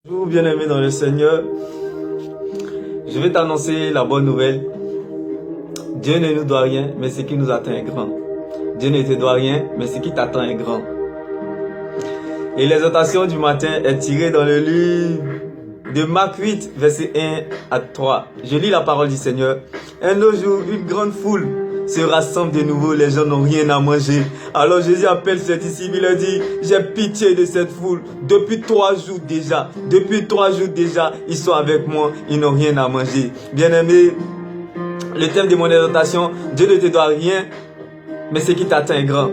Bonjour bien-aimé dans le Seigneur, je vais t'annoncer la bonne nouvelle. Dieu ne nous doit rien, mais ce qui nous attend est grand. Dieu ne te doit rien, mais ce qui t'attend est grand. Et l'exhortation du matin est tirée dans le livre de Marc 8, verset 1 à 3. Je lis la parole du Seigneur. Un autre jour, une grande foule se rassemble de nouveau, les gens n'ont rien à manger. Alors Jésus appelle ses disciples, il leur dit, j'ai pitié de cette foule. Depuis 3 jours déjà, ils sont avec moi, ils n'ont rien à manger. Bien-aimé, le thème de mon exhortation, Dieu ne te doit rien, mais ce qui t'attend est grand.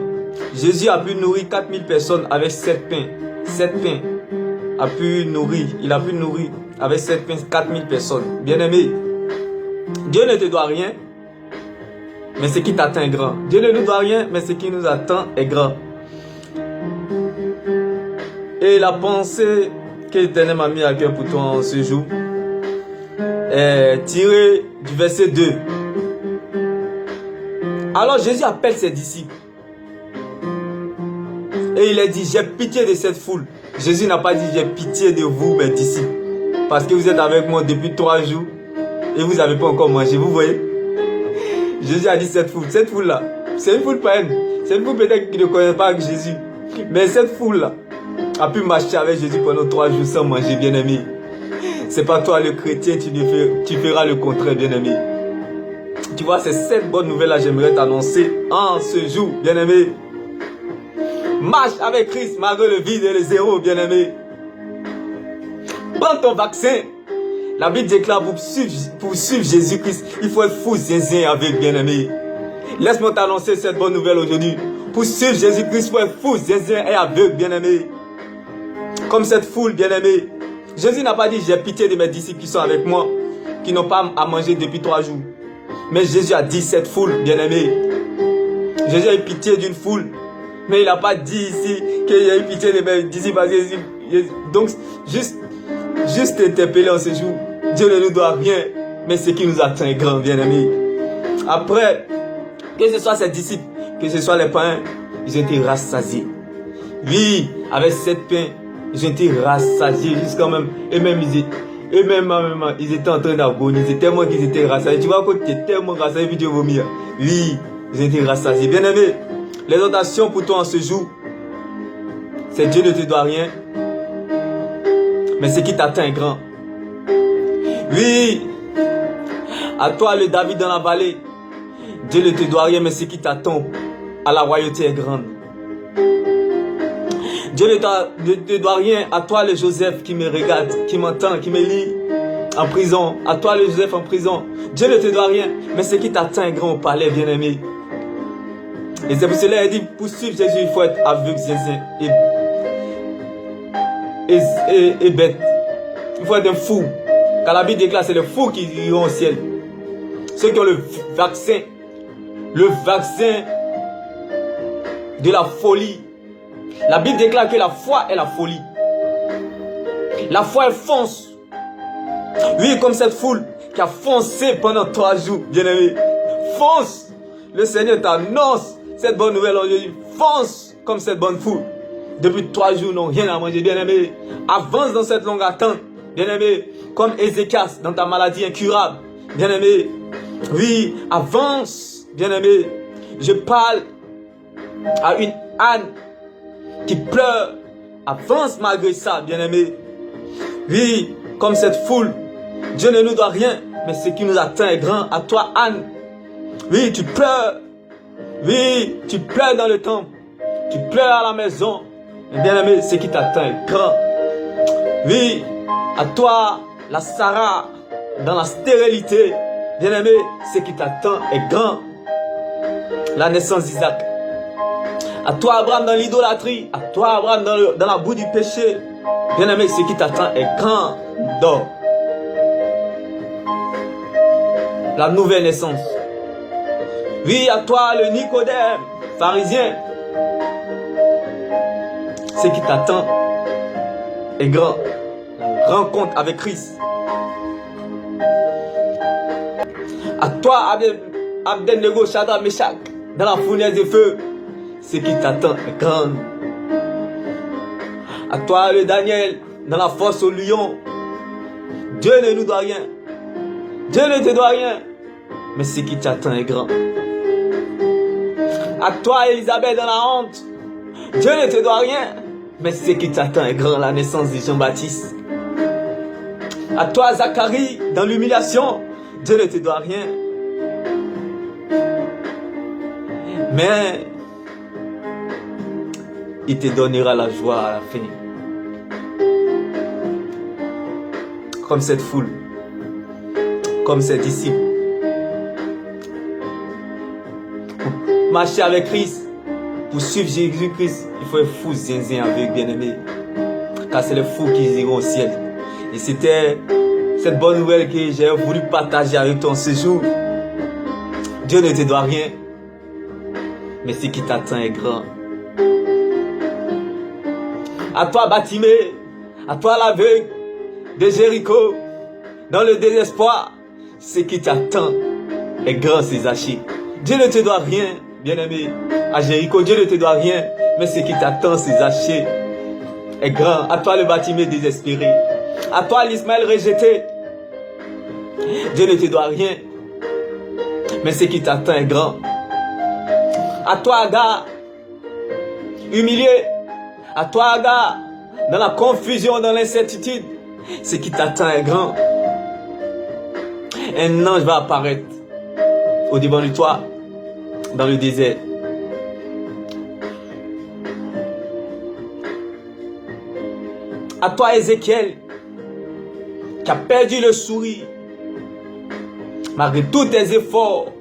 Jésus a pu nourrir 4000 personnes avec 7 pains. 7 pains. Il a pu nourrir avec 7 pains 4000 personnes. Bien-aimé, Dieu ne te doit rien, mais ce qui t'attend est grand. Dieu ne nous doit rien, mais ce qui nous attend est grand. Et la pensée que l'Éternel m'a mis à cœur pour toi en ce jour est tirée du verset 2. Alors Jésus appelle ses disciples. Et il a dit, j'ai pitié de cette foule. Jésus n'a pas dit, j'ai pitié de vous, mes disciples. Parce que vous êtes avec moi depuis 3 jours et vous n'avez pas encore mangé. Vous voyez? Jésus a dit cette foule-là, c'est une foule païenne. C'est une foule peut-être qui ne connaît pas Jésus. Mais cette foule-là a pu marcher avec Jésus pendant 3 jours sans manger, bien-aimé. C'est pas toi le chrétien, tu feras le contraire, bien-aimé. Tu vois, c'est cette bonne nouvelle-là j'aimerais t'annoncer en ce jour, bien-aimé. Marche avec Christ malgré le vide et le zéro, bien-aimé. Prends ton vaccin. La Bible déclare pour suivre Jésus-Christ, il faut être fou, zinzin avec, bien-aimé. Laisse-moi t'annoncer cette bonne nouvelle aujourd'hui. Pour suivre Jésus-Christ, il faut être fou, zinzin et aveugle, bien-aimé. Comme cette foule, bien-aimé. Jésus n'a pas dit, j'ai pitié de mes disciples qui sont avec moi, qui n'ont pas à manger depuis 3 jours. Mais Jésus a dit cette foule, bien-aimé. Jésus a eu pitié d'une foule. Mais il n'a pas dit ici qu'il a eu pitié de mes disciples. Donc, juste interpellé en ce jour. Dieu ne nous doit rien, mais ce qui nous attend est grand, bien-aimé. Après, que ce soit ses disciples, que ce soit les païens, ils ont été rassasiés. Oui, avec 7 pains, ils ont été rassasiés jusqu'à même. Et même, ils étaient en train d'agoniser tellement qu'ils étaient rassasiés. Tu vois, quand tu es tellement rassasié, puis tu vomir. Oui, ils ont été rassasiés. Bien-aimé, l'exhortation pour toi en ce jour, c'est Dieu ne te doit rien, mais ce qui t'attend est grand. Oui, à toi le David dans la vallée, Dieu ne te doit rien, mais ce qui t'attend à la royauté est grande. Dieu ne te doit rien, à toi le Joseph qui me regarde, qui m'entend, qui me lit en prison. À toi le Joseph en prison, Dieu ne te doit rien, mais ce qui t'attend est grand au palais, bien-aimé. Et c'est pour cela qu'il dit, pour suivre Jésus, il faut être aveugle, zinzin et bête. Il faut être un fou. Car la Bible déclare, c'est les fous qui iront au ciel. Ceux qui ont le vaccin de la folie. La Bible déclare que la foi est la folie. La foi, elle fonce. Oui, comme cette foule qui a foncé pendant 3 jours, bien-aimé. Fonce. Le Seigneur t'annonce cette bonne nouvelle aujourd'hui. Fonce comme cette bonne foule. Depuis 3 jours, n'ont rien à manger, bien-aimé. Avance dans cette longue attente, bien-aimé. Comme Ézéchias dans ta maladie incurable, bien-aimé. Oui, avance, bien-aimé. Je parle à une âne qui pleure. Avance malgré ça, bien-aimé. Oui, comme cette foule. Dieu ne nous doit rien, mais ce qui nous attend est grand. À toi, âne. Oui, tu pleures. Oui, tu pleures dans le temple. Tu pleures à la maison. Mais bien-aimé, ce qui t'attend est grand. Oui, à toi, la Sarah, dans la stérilité. Bien-aimé, ce qui t'attend est grand. La naissance d'Isaac. À toi, Abraham, dans l'idolâtrie. À toi, Abraham, dans la boue du péché. Bien-aimé, ce qui t'attend est grand. Donc, la nouvelle naissance. Oui, à toi, le Nicodème, pharisien. Ce qui t'attend est grand. La rencontre avec Christ. À toi, Abednego, Shadrach, Meshach, dans la fournaise de feu. Ce qui t'attend est grand. À toi, le Daniel, dans la fosse au lion. Dieu ne nous doit rien. Dieu ne te doit rien. Mais ce qui t'attend est grand. À toi, Élisabeth, dans la honte. Dieu ne te doit rien. Mais ce qui t'attend est grand, la naissance de Jean-Baptiste. À toi, Zacharie, dans l'humiliation. Dieu ne te doit rien. Mais il te donnera la joie à la fin. Comme cette foule. Comme ses disciples. Pour marcher avec Christ. Pour suivre Jésus-Christ. Il faut être fou, zinzin avec bien-aimé. Car c'est les fous qui iront au ciel. Et c'était cette bonne nouvelle que j'ai voulu partager avec toi ce jour. Dieu ne te doit rien. Mais ce qui t'attend est grand. À toi, Batimée. À toi, l'aveugle de Jéricho. Dans le désespoir. Ce qui t'attend est grand, c'est Zaché. Dieu ne te doit rien, bien-aimé. À Jéricho, Dieu ne te doit rien. Mais ce qui t'attend, c'est Zaché. Est grand. À toi, le Batimée désespéré. À toi, l'Ismaël rejeté. Dieu ne te doit rien. Mais ce qui t'attend est grand. À toi, Agar, humilié. À toi, Agar, dans la confusion, dans l'incertitude. Ce qui t'attend est grand. Un ange va apparaître au devant de toi, dans le désert. À toi, Ézéchiel, qui a perdu le sourire, malgré tous tes efforts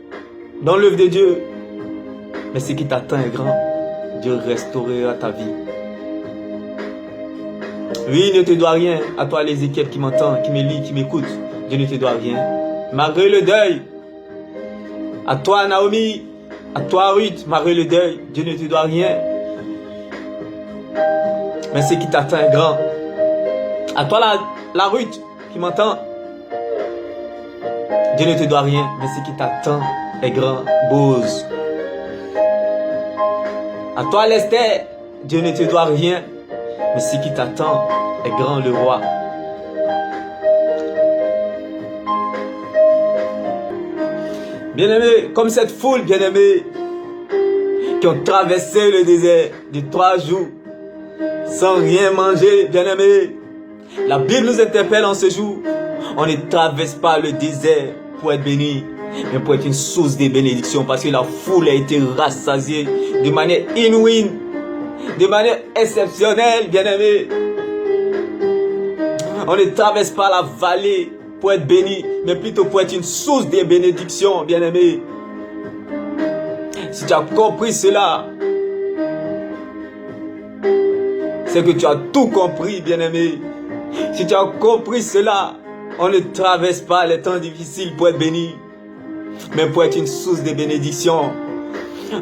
dans l'œuvre de Dieu. Mais ce qui t'attend est grand. Dieu restaurera ta vie. Oui, il ne te doit rien. À toi, l'Ézéchiel qui m'entend, qui me lit, qui m'écoute. Dieu ne te doit rien. Malgré le deuil. À toi, Naomi. À toi, Ruth. Malgré le deuil. Dieu ne te doit rien. Mais ce qui t'attend est grand. À toi, la Ruth qui m'entend. Dieu ne te doit rien. Mais ce qui t'attend est grand. Boaz. À toi, l'Esther. Dieu ne te doit rien. Mais ce qui t'attend est grand, le roi. Bien-aimés, comme cette foule, bien-aimés, qui ont traversé le désert de 3 jours, sans rien manger, bien-aimés. La Bible nous interpelle en ce jour. On ne traverse pas le désert pour être béni, mais pour être une source de bénédiction, parce que la foule a été rassasiée de manière inouïe, de manière exceptionnelle, bien-aimés. On ne traverse pas la vallée pour être béni, mais plutôt pour être une source de bénédiction, bien-aimé. Si tu as compris cela, c'est que tu as tout compris, bien-aimé. Si tu as compris cela, on ne traverse pas les temps difficiles pour être béni, mais pour être une source de bénédiction.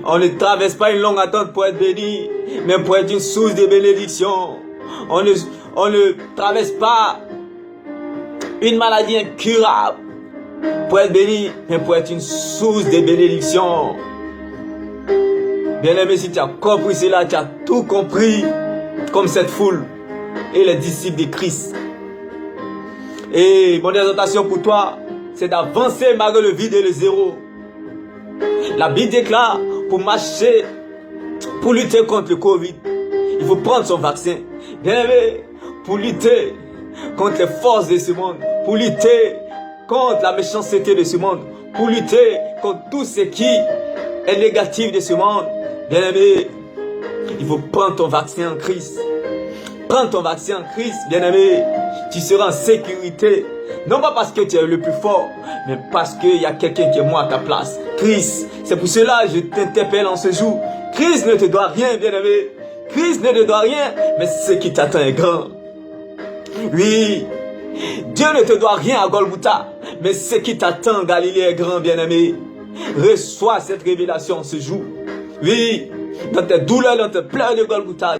On ne traverse pas une longue attente pour être béni, mais pour être une source de bénédiction. On ne traverse pas une maladie incurable pour être béni, mais pour être une source de bénédiction. Bien-aimé, si tu as compris cela, tu as tout compris, comme cette foule et les disciples de Christ. Et mon exhortation pour toi, c'est d'avancer malgré le vide et le zéro. La Bible déclare, pour marcher, pour lutter contre le Covid, il faut prendre son vaccin. Bien-aimé, pour lutter contre les forces de ce monde, pour lutter contre la méchanceté de ce monde, pour lutter contre tout ce qui est négatif de ce monde, bien-aimé, il faut prendre ton vaccin en Christ. Prends ton vaccin en Christ, bien-aimé. Tu seras en sécurité. Non pas parce que tu es le plus fort, mais parce qu'il y a quelqu'un qui est mort à ta place. Christ. C'est pour cela que je t'interpelle en ce jour. Christ ne te doit rien, bien-aimé. Christ ne te doit rien, mais ce qui t'attend est grand. Oui, Dieu ne te doit rien à Golgotha, mais ce qui t'attend, Galilée, est grand, bien-aimé. Reçois cette révélation ce jour. Oui, dans tes douleurs, dans tes pleurs de Golgotha.